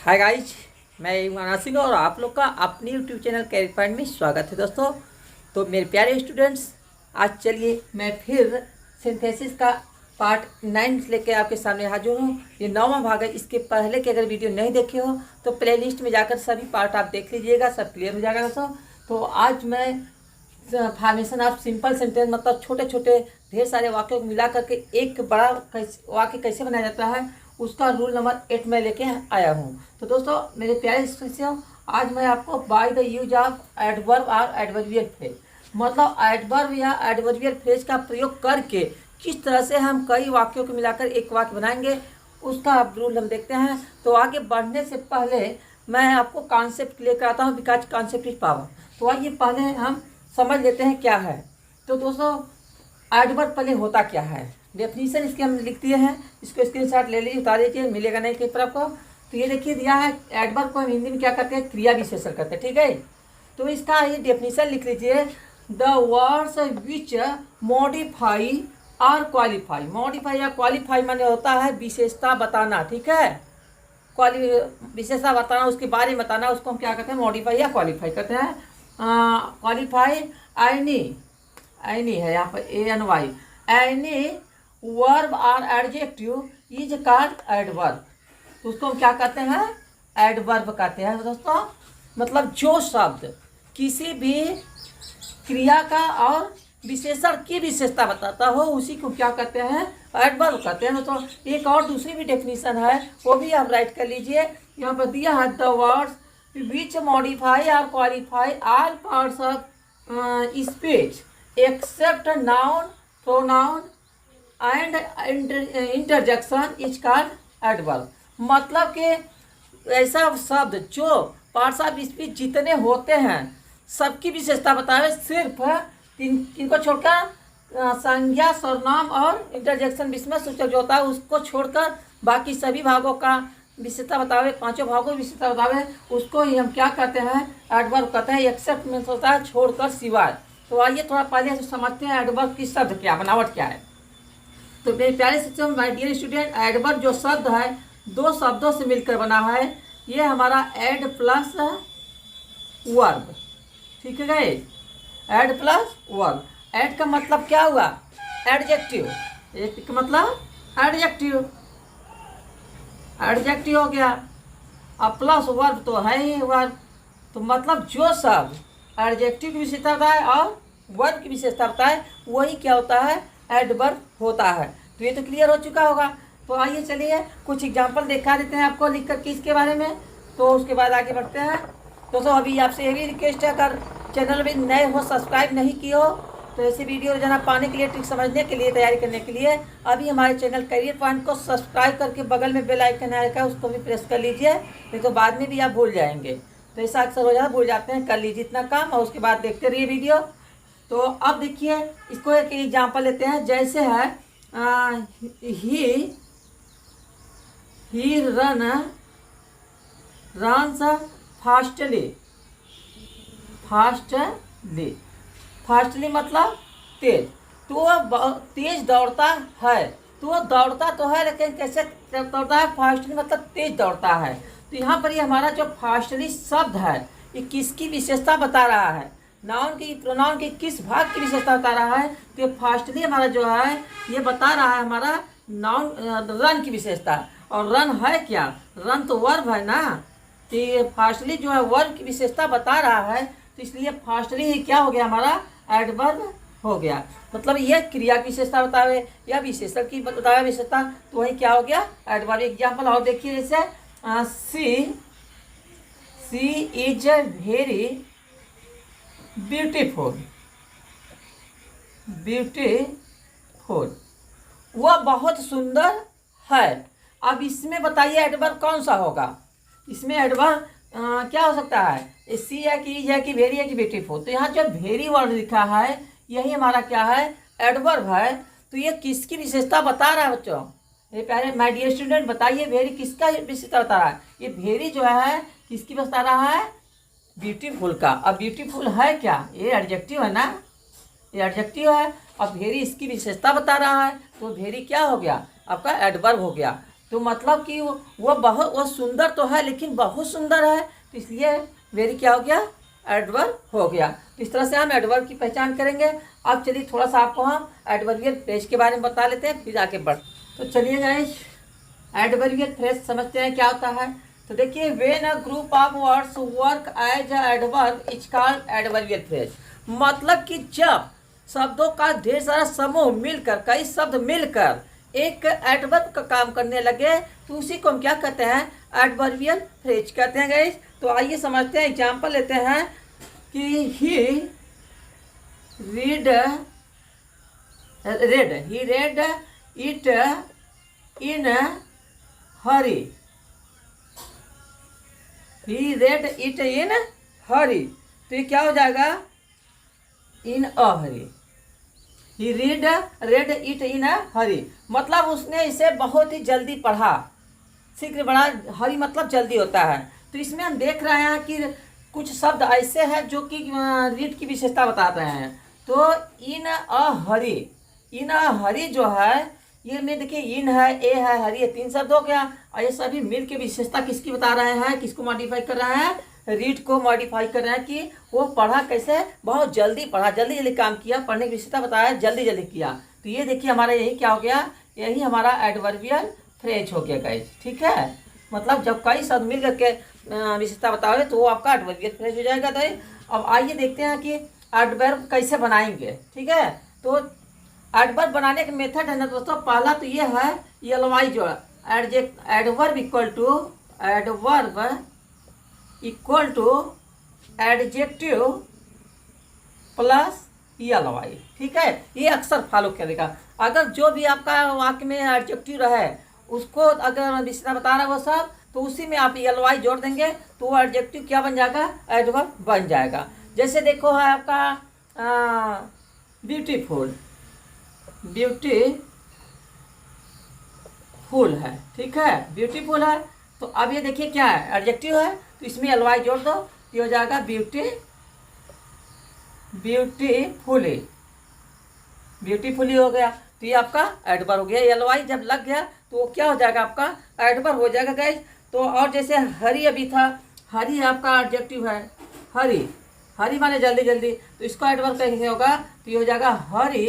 Hi guys, मैं इमरान सिंह और आप लोग का अपने यूट्यूब चैनल कैरियर पॉइंट में स्वागत है दोस्तों। तो मेरे प्यारे स्टूडेंट्स, आज चलिए मैं फिर सिंथेसिस का पार्ट 9 लेके आपके सामने हाजिर हूँ। ये 9वां भाग है। इसके पहले के अगर वीडियो नहीं देखे हो तो प्लेलिस्ट में जाकर सभी पार्ट आप देख लीजिएगा, सब क्लियर हो जाएगा दोस्तों। तो आज मैं फॉर्मेशन ऑफ सिंपल सेंटेंस मतलब छोटे छोटे ढेर सारे वाक्यों को मिला करके एक बड़ा वाक्य कैसे बनाया जाता है उसका रूल नंबर 8 में लेके आया हूँ। तो दोस्तों मेरे प्यारे स्टूडेंट्स, आज मैं आपको by the use of adverb और एडवर्बियल फ्रेज मतलब एडवर्ब या एडवर्बियल फ्रेज का प्रयोग करके किस तरह से हम कई वाक्यों को मिलाकर एक वाक्य बनाएंगे उसका रूल हम देखते हैं। तो आगे बढ़ने से पहले मैं आपको कॉन्सेप्ट क्लियर कराता हूँ, बिकॉज कॉन्सेप्ट इज पावर। तो आइए पहले हम समझ लेते हैं क्या है। तो दोस्तों एडवर्ब पहले होता क्या है, डेफिनीशन इसके हम लिख दिए हैं, इसको स्क्रीनशॉट ले लीजिए, उतार दीजिए, मिलेगा नहीं पेपर आपको। तो ये देखिए दिया है, एडवर्ब को हम हिंदी में क्या करते हैं, क्रिया विशेषण करते हैं, ठीक है। तो इसका ये डेफिनीशन लिख लीजिए, द वर्ड्स विच मॉडिफाई और क्वालिफाई। मॉडिफाई या क्वालिफाई माने होता है विशेषता बताना, ठीक है। विशेषता बताना, उसके बारे में बताना, उसको हम क्या कहते हैं, मॉडिफाई या क्वालिफाई कहते हैं। क्वालिफाई एनी है यहाँ पर ANY, एनी वर्ब और एडजेक्टिव इज कॉल्ड एडवर्ब। तो उसको हम क्या कहते हैं, एडवर्ब कहते हैं दोस्तों। मतलब जो शब्द किसी भी क्रिया का और विशेषण की विशेषता बताता हो उसी को क्या कहते हैं, एडवर्ब कहते हैं। तो एक और दूसरी भी डेफिनेशन है, वो भी आप राइट कर लीजिए। यहाँ पर दिया है, द वर्ड्स विच मॉडिफाई और qualify all parts of speech except noun, pronoun and interjection is called adverb. मतलब कि ऐसा शब्द जो पार्ट्स ऑफ स्पीच जितने होते हैं सबकी विशेषता बतावे, सिर्फ किनको छोड़कर संज्ञा, सर्वनाम और इंटरजेक्शन विस्मय सूचक जो होता है उसको छोड़कर बाकी सभी भागों का विशेषता बतावे, पांचों भागों की विशेषता बतावे, उसको ही हम क्या कहते हैं, एडवर्ब कहते हैं। एक्सेप्ट में होता है छोड़कर, सिवाय। तो आइए थोड़ा पहले से समझते हैं एडवर्ब की शब्द क्या, बनावट क्या है। तो मेरे प्यारे शिक्षक, माय डियर स्टूडेंट, एडवर्ब जो शब्द है दो शब्दों से मिलकर बना है। ये हमारा एड प्लस वर्ब, ठीक है guys, ad plus verb. Ad का मतलब क्या हुआ, एडजेक्टिव। एक का मतलब एडजेक्टिव, एडजेक्टिव हो गया। अब प्लस वर्ब तो है ही वर्ब। तो मतलब जो शब्द एडजेक्टिव की विशेषता बताए और वर्ब की विशेषता बताए वही क्या होता है, एडवर्ब होता है। तो ये तो क्लियर हो चुका होगा। तो आइए चलिए कुछ एग्जांपल दिखा देते हैं आपको लिख कर के इसके बारे में, तो उसके बाद आगे बढ़ते हैं। दोस्तों अभी आपसे ये भी रिक्वेस्ट है, अगर चैनल में नए हो, सब्सक्राइब नहीं किए हो तो ऐसी वीडियो रोजाना पाने के लिए, ट्रिक समझने के लिए, तैयारी करने के लिए अभी हमारे चैनल करियर पॉइंट को सब्सक्राइब करके बगल में बेल आइकन आएगा उसको भी प्रेस कर लीजिए, नहीं तो बाद में भी आप भूल जाएंगे। तो ऐसा अक्सर हो जाता है, भूल जाते हैं। कर लीजिए इतना काम और उसके बाद देखते रहिए वीडियो। तो अब देखिए इसको एक एग्जाम्पल लेते हैं, जैसे है ही रन्स फास्टली मतलब तेज। तो वह तेज दौड़ता है, तो वह दौड़ता तो है लेकिन कैसे दौड़ता है, फास्टली मतलब तेज दौड़ता है। तो यहाँ पर ये हमारा जो फास्टली शब्द है ये किसकी विशेषता बता रहा है, नाउन की, प्रोनाउन की किस भाग की विशेषता बता रहा है। तो ये फास्टली हमारा जो है ये बता रहा है हमारा नाउन, रन की विशेषता। और रन है क्या, रन तो वर्ब है ना। तो ये फास्टली जो है वर्ब की विशेषता बता रहा है, तो इसलिए फास्टली ही क्या हो गया, हमारा एडवर्ब हो गया। मतलब यह क्रिया की विशेषता बतावे या विशेषण की बतावे विशेषता, तो वही क्या हो गया, एडवर्ब। एग्जाम्पल और देखिए, जैसे सी इज वेरी ब्यूटीफुल, वह बहुत सुंदर है। अब इसमें बताइए एडवर्ब कौन सा होगा, इसमें एडवर्ब क्या हो सकता है, सी है कि इज है कि वेरी है कि ब्यूटीफुल। तो यहाँ जो वेरी वर्ड लिखा है यही हमारा क्या है, एडवर्ब है। तो ये किसकी विशेषता बता रहा है बच्चों, ये पहले माय डियर स्टूडेंट बताइए, वेरी किसका विशेषता बता रहा है, ये वेरी जो है किसकी बता रहा है, ब्यूटीफुल का। अब ब्यूटीफुल है क्या, ये एडजेक्टिव है ना, ये एडजेक्टिव है। अब वेरी इसकी विशेषता बता रहा है, तो वेरी क्या हो गया, आपका एडवर्ब हो गया। तो तो मतलब कि वो सुंदर तो है लेकिन बहुत सुंदर है, तो इसलिए वेरी क्या हो गया, एडवर्ब हो गया। तो इस तरह से हम एडवर्ब की पहचान करेंगे। अब चलिए थोड़ा सा आपको हम एडवर्बियल फ्रेज के बारे में बता लेते हैं, फिर आगे बढ़। तो चलिए गाइस, एडवर्बियल फ्रेज समझते हैं क्या होता है। तो देखिए, when a group of words work as a adverb is called adverbial phrase. मतलब कि जब शब्दों का ढेर सारा समूह मिलकर, कई शब्द मिलकर एक एडवर्ब का काम करने लगे, तो उसी को हम क्या कहते हैं, एडवर्बियल फ्रेज कहते हैं गाइस। तो आइए समझते हैं, एग्जांपल लेते हैं कि ही read it in a hurry। he read it in hurry, तो ये क्या हो जाएगा, इन अ हरी। he read it in a hurry, मतलब उसने इसे बहुत ही जल्दी पढ़ा। शीघ्र पढ़ा, हरी मतलब जल्दी होता है। तो इसमें हम देख रहे हैं कि कुछ शब्द ऐसे हैं जो कि रीड की विशेषता बता रहे हैं। तो इन अ हरी, इन अ हरी जो है, ये में देखिए इन है, ए है, हरी है, 3 शब्द हो गया। और ये सभी मिल के विशेषता किसकी बता रहे हैं, किसको मॉडिफाई कर रहे हैं, रीड को मॉडिफाई कर रहे हैं कि वो पढ़ा कैसे, बहुत जल्दी पढ़ा, जल्दी जल्दी काम किया, पढ़ने की विशेषता बताया, जल्दी जल्दी किया। तो ये देखिए हमारा यही क्या हो गया, यही हमारा एडवर्बियल फ्रेज हो गया गाइस, ठीक है। मतलब जब कई शब्द मिल करके विशेषता बताओगे तो वो आपका एडवर्बियल फ्रेज हो जाएगा। तो अब आइए देखते हैं कि एडवर्ब कैसे बनाएंगे, ठीक है। तो एडवर्ब बनाने के मेथड है ना दोस्तों, पहला तो ये है एलवाई जो adverb equal to adjective plus L Y, ठीक है। ये अक्सर फॉलो करेगा। अगर जो भी आपका वाक्य में एडजेक्टिव रहे उसको अगर विशेषता बता रहा है वो सब, तो उसी में आप एलवाई जोड़ देंगे तो वो एडजेक्टिव क्या बन जाएगा, एडवर्ब बन जाएगा। जैसे देखो है आपका ब्यूटीफुल है, ठीक है, ब्यूटीफुल है। तो अब ये देखिए क्या है, एडजेक्टिव है, तो इसमें एलवाई जोड़ दो, ये हो जाएगा ब्यूटीफुली हो गया। तो ये आपका एडवर्ब हो गया। एलवाई जब लग गया तो वो क्या हो जाएगा, आपका एडवर्ब हो जाएगा गाइस। तो और जैसे हरी अभी था, हरी आपका एडजेक्टिव है, हरी माने जल्दी जल्दी, तो इसका एडवर्ब कैसे होगा, तो ये हो जाएगा हरी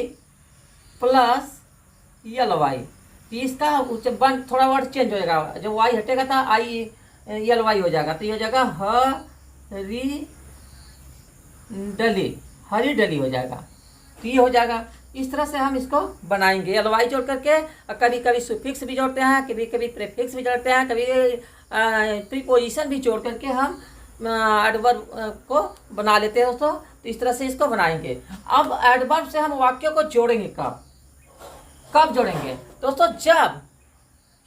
प्लस एलवाई। तो इसका थोड़ा वर्ड चेंज हो जाएगा, जब वाई हटेगा था आई एलवाई हो जाएगा। तो ये हो जाएगा हरी डली हो जाएगा। तो ये हो जाएगा। इस तरह से हम इसको बनाएंगे एलवाई जोड़ करके। कभी कभी सुफिक्स भी जोड़ते हैं, कभी कभी प्रीफिक्स भी जोड़ते हैं, कभी प्रीपोजिशन भी जोड़ करके हम एडवर्ब को बना लेते हैं दोस्तों। तो इस तरह से इसको बनाएंगे। अब एडवर्ब से हम वाक्यों को जोड़ेंगे कब जोड़ेंगे दोस्तों, जब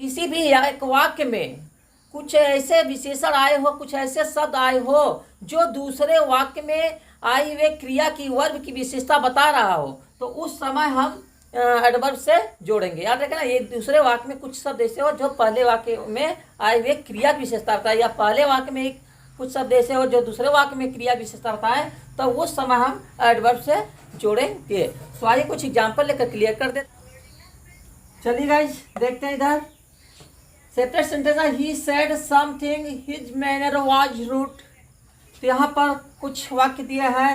किसी भी एक वाक्य में कुछ ऐसे विशेषण आए हो, कुछ ऐसे शब्द आए हो जो दूसरे वाक्य में आई हुए क्रिया की वर्ब की विशेषता बता रहा हो, तो उस समय हम एडवर्ब से जोड़ेंगे। याद रखना, ये दूसरे वाक्य में कुछ शब्द ऐसे हो जो पहले वाक्य में आए हुए क्रिया की विशेषता बताए, या पहले वाक्य में कुछ शब्द ऐसे हो जो दूसरे वाक्य में क्रिया की विशेषता बताए, तो उस समय हम एडवर्ब से जोड़ेंगे। तो आइए कुछ एग्जाम्पल लेकर क्लियर कर देते। चलिए गाइस देखते हैं इधर। सेपरेट सेंटेंस है, he said something his manner was rude. तो यहाँ पर कुछ वाक्य दिया है,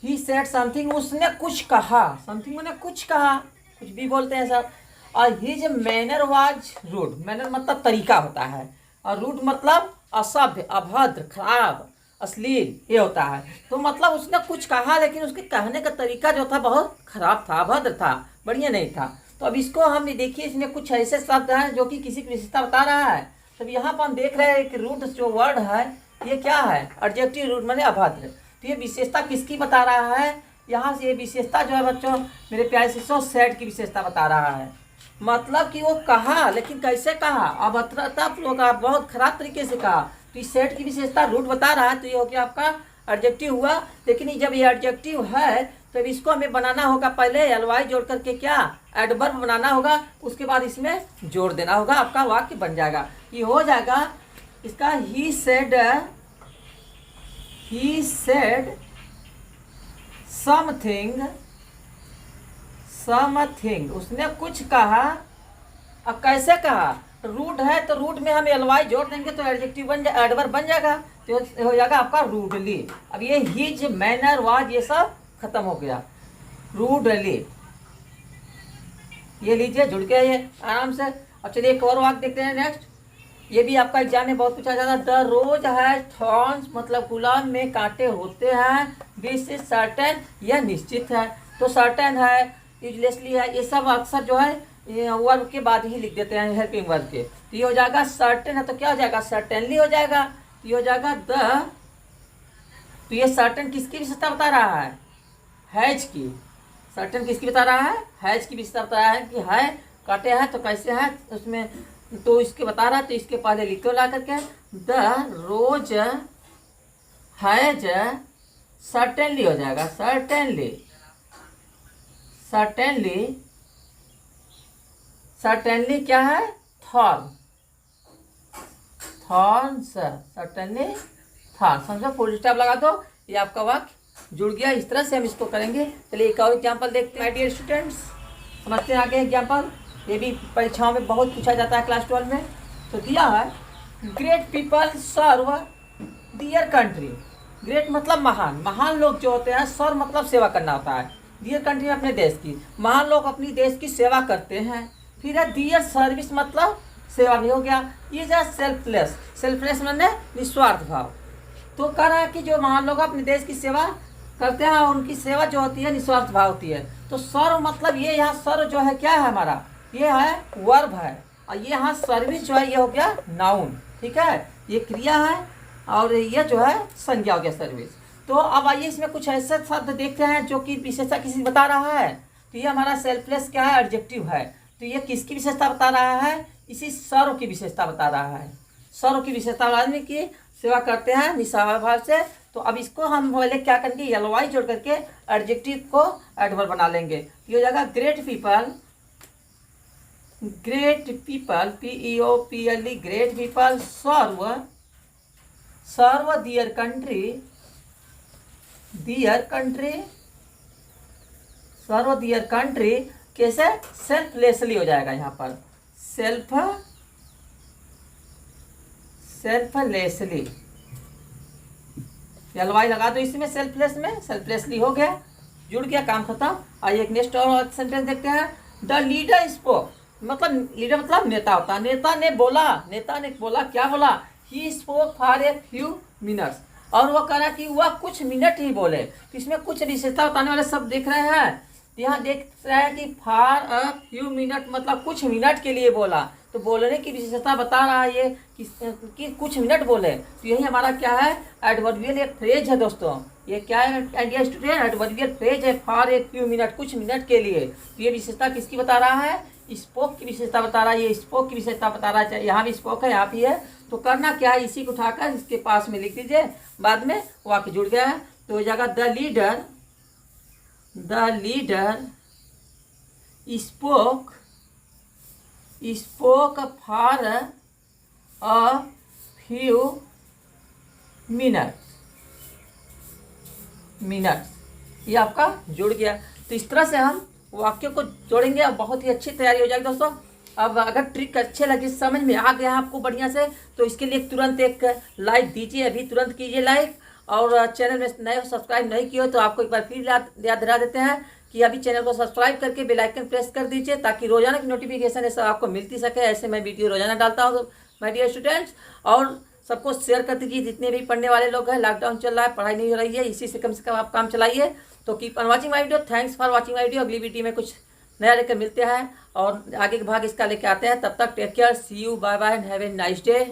ही सेड समथिंग, उसने कुछ कहा, समथिंग मैंने कुछ कहा, कुछ भी बोलते हैं सर। और his manner was rude, manner मतलब तरीका होता है, और रूड मतलब असभ्य, अभद्र, खराब, अश्लील, ये होता है। तो मतलब उसने कुछ कहा लेकिन उसके कहने का तरीका जो था बहुत खराब था, अभद्र था, बढ़िया नहीं था। तो अब इसको हम देखिए, इसमें कुछ ऐसे शब्द हैं जो कि किसी की विशेषता बता रहा है। तब यहाँ पर हम देख रहे हैं कि रूड जो वर्ड है ये क्या है, एडजेक्टिव रूड माने अभद्र। तो ये विशेषता किसकी बता रहा है, यहाँ से ये विशेषता जो है बच्चों मेरे प्यारे शिष्यों, सेड की विशेषता बता रहा है। मतलब कि वो कहा, लेकिन कैसे कहा, अभद्रता बहुत खराब तरीके से कहा। तो इस सेड की विशेषता रूड बता रहा है, तो ये हो गया आपका एडजेक्टिव हुआ। लेकिन जब ये एडजेक्टिव है तो इसको हमें बनाना होगा, पहले एलवाई जोड़ करके क्या एडवर्ब बनाना होगा, उसके बाद इसमें जोड़ देना होगा, आपका वाक्य बन जाएगा। ये हो जाएगा इसका, ही सेड समथिंग, उसने कुछ कहा। अब कैसे कहा, रूड है तो रूड में हम एलवाई जोड़ देंगे तो एडजेक्टिव बन जाए, एडवर्ब बन जाएगा, तो हो जाएगा आपका रूडली। अब ये हिज, मैनर, वाज, ये सब खत्म हो गया, रूडली। ये लीजिए, जुड़ गया ये आराम से। अब चलिए एक और वाक्य देखते हैं नेक्स्ट। ये भी आपका एग्जाम में बहुत पूछा जाता है। द रोज है थॉर्न्स, मतलब गुलाब में कांटे होते हैं। दिस इज सर्टेन, यह निश्चित है। तो सर्टेन है, यूजलेसली है, ये सब अक्सर जो है वर्ब के बाद ही लिख देते हैं, हेल्पिंग वर्ब के। तो ये हो जाएगा सर्टेन है तो क्या हो जाएगा, सर्टेनली हो जाएगा। तो ये हो जाएगा द, तो ये सर्टेन किसकी विशेषता बता रहा है, हैज की। सर्टेन किसकी बता रहा है, हैज की विशेषता बता रहा है कि है काटे हैं तो कैसे है उसमें, तो इसके बता रहा है। तो इसके पहले लिख दो ला करके, द रोज हैज सर्टेनली हो जाएगा, सर्टेनली, सर्टेनली, सर्टेनली क्या है, थॉर्न, थॉर्न्स, सर्टेनली थॉर्न, समझो, फुल स्टॉप लगा दो। ये आपका वाक्य जुड़ गया। इस तरह से हम इसको करेंगे। चलिए एक और एग्जाम्पल देखते हैं माय डियर स्टूडेंट्स, समझते हैं आगे एग्जाम्पल। ये भी परीक्षाओं में बहुत पूछा जाता है क्लास 12 में। तो दिया है, great people serve their country. Great मतलब महान, महान लोग जो होते हैं, सर्व मतलब सेवा करना होता है, दियर कंट्री अपने देश की, महान लोग अपनी देश की सेवा करते हैं। फिर है दियर सर्विस, मतलब सेवा भी हो गया। ये जो सेल्फलेस, सेल्फलेस मतलब निस्वार्थ भाव। तो कह रहा है कि जो महान लोग अपने देश की सेवा करते हैं और उनकी सेवा जो होती है निस्वार्थ भाव होती है। तो सर्व मतलब ये यहाँ सर्व जो है क्या है हमारा, ये है वर्ब है, और ये यहाँ सर्विस जो है ये हो गया नाउन, ठीक है, ये क्रिया है, और ये जो है संज्ञा हो गया सर्विस। तो अब आइए इसमें कुछ ऐसे शब्द देखते हैं जो कि विशेषता किसी बता रहा है। तो ये हमारा सेल्फलेस क्या है, एडजेक्टिव है। तो ये किसकी विशेषता बता रहा है, इसी सर्व की विशेषता बता रहा है। सर्व की विशेषता बताने की सेवा करते हैं निस्वार्थ भाव से। तो अब इसको हम पहले क्या करेंगे, एलवाई जोड़ करके एडजेक्टिव को एडवर्ब बना लेंगे। ये हो जाएगा great people, great people, PEOPLE, great people serve, serve their country, their country, serve their country. कैसे, सेल्फलेसली हो जाएगा यहाँ पर, सेल्फ, सेल्फलेसली, एलवाई लगा दो इसमें, सेल्फलेस में, सेल्फलेसली हो गया, जुड़ गया, काम खत्म। आइए एक नेक्स्ट और सेंटेंस देखते हैं। द लीडर स्पोक, मतलब लीडर मतलब नेता होता है। नेता ने बोला, नेता ने बोला, क्या बोला, he spoke for a few minutes, और वो कह रहा है कि वह कुछ मिनट ही बोले। तो इसमें कुछ विशेषता बताने वाले सब देख रहे हैं। यहाँ देख रहा है कि फॉर अ फ्यू मिनट मतलब कुछ मिनट के लिए बोला। तो बोलने की विशेषता बता रहा है ये कि कुछ मिनट बोले। तो यही हमारा क्या है, एडवर्बियल एक फ्रेज है दोस्तों। ये क्या है डियर स्टूडेंट, एडवर्बियल फ्रेज है, फॉर ए फ्यू मिनट, कुछ मिनट के लिए। तो ये विशेषता किसकी बता रहा है, स्पोक की विशेषता बता रहा है। ये स्पोक की विशेषता बता रहा है, यहाँ भी स्पोक है, यहाँ भी है। तो करना क्या है, इसी को उठाकर इसके पास में लिख दीजिए, बाद में वाक्य जुड़ गया है। तो हो जाएगा the leader, the leader spoke, spoke for a few minute, minute, ये आपका जुड़ गया। तो इस तरह से हम वाक्य को जोड़ेंगे और बहुत ही अच्छी तैयारी हो जाएगी दोस्तों। अब अगर ट्रिक अच्छे लगे, समझ में आ गया आपको बढ़िया से, तो इसके लिए तुरंत एक लाइक दीजिए, अभी तुरंत कीजिए लाइक। और चैनल में नए हो, सब्सक्राइब नहीं किए हो तो आपको एक बार फिर याद दिला देते हैं कि अभी चैनल को सब्सक्राइब करके बेल आइकन प्रेस कर दीजिए, ताकि रोजाना की नोटिफिकेशन ऐसा आपको मिलती सके। ऐसे मैं वीडियो रोजाना डालता हूँ माय डियर स्टूडेंट्स। और सबको शेयर कर दीजिए, जितने भी पढ़ने वाले लोग हैं। लॉकडाउन चल रहा है, पढ़ाई नहीं हो रही है, इसी से कम आप काम चलाइए। तो keep on watching my video, thanks for watching my video. अगली वीडियो में कुछ नया लेकर मिलते हैं और आगे के भाग इसका लेकर आते हैं। तब तक take care, see you, bye bye and have a nice day.